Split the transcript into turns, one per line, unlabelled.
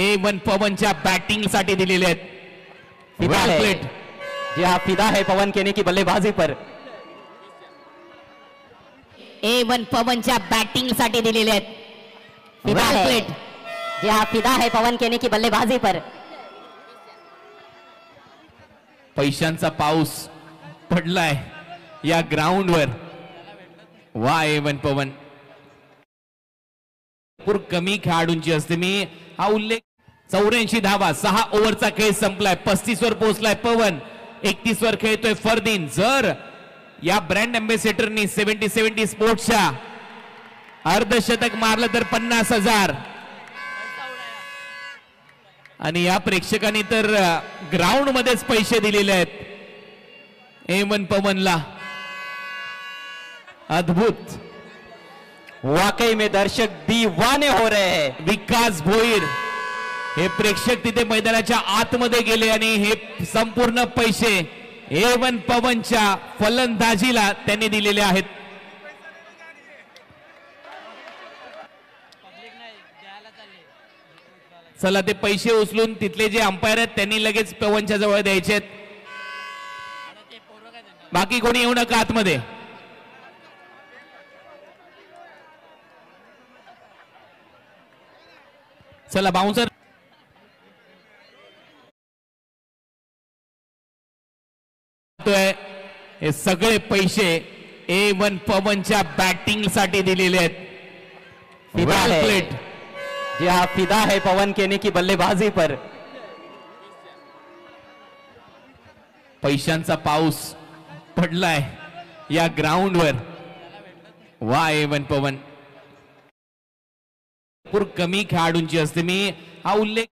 A1 पवनच्या batting साठी दिलेले आहेत.
वेल प्लेड. जी हाँ, फिदा है पवन केनी की बल्लेबाजी पर.
A1 पवनच्या बॅटिंग साठी दिलेले आहेत.
वेल प्लेड. जी हाँ, फिदा है पवन केनी की बल्लेबाजी पर.
पैशांचा पाऊस पडलाय या ग्राउंडवर. वा A1 पवन. भरपूर कमी खेळाडूंची असते. मी हा उल्लेख 84 धावा 6 ओव्हरचा खेळ संपलाय. 35 वर पोहोचलाय पवन. 31 वर खेळतोय फरदीन. जर या ब्रँड अँबॅसेडरनी 70 स्पोर्ट्सच्या अर्धशतक मारलं तर 50,000 आणि या प्रेक्षकांनी तर ग्राउंड मध्येच पैसे दिलेले आहेत A1 पवनला. अद्भुत.
वाकई में दर्शक दीवाने हो रहे हैं.
विकास भोईर हे प्रेक्षक तिथे मैदानाच्या आतमध्ये गेले आणि हे संपूर्ण पैसे A1 पवनच्या फलंदाजीला त्यांनी दिलेले आहेत. चला ते पैसे उचलून तिथले जे अंपायर आहेत त्यांनी लगेच पवनच्या जवळ द्यायचे आहेत. बाकी कोणी येऊ नका आतमध्ये. चला बाउन्सर. हे सगळे पैसे A1 पवनच्या बॅटिंग साठी दिलेले आहेत.
वेल प्लेड. जी हाँ, फिदा है पवन केनी की बल्लेबाजी पर.
पैशांचा पाऊस पडलाय या ग्राउंडवर. वा A1 पवन. भरपूर कमी खेळाडूंची असते. मी हा उल्लेख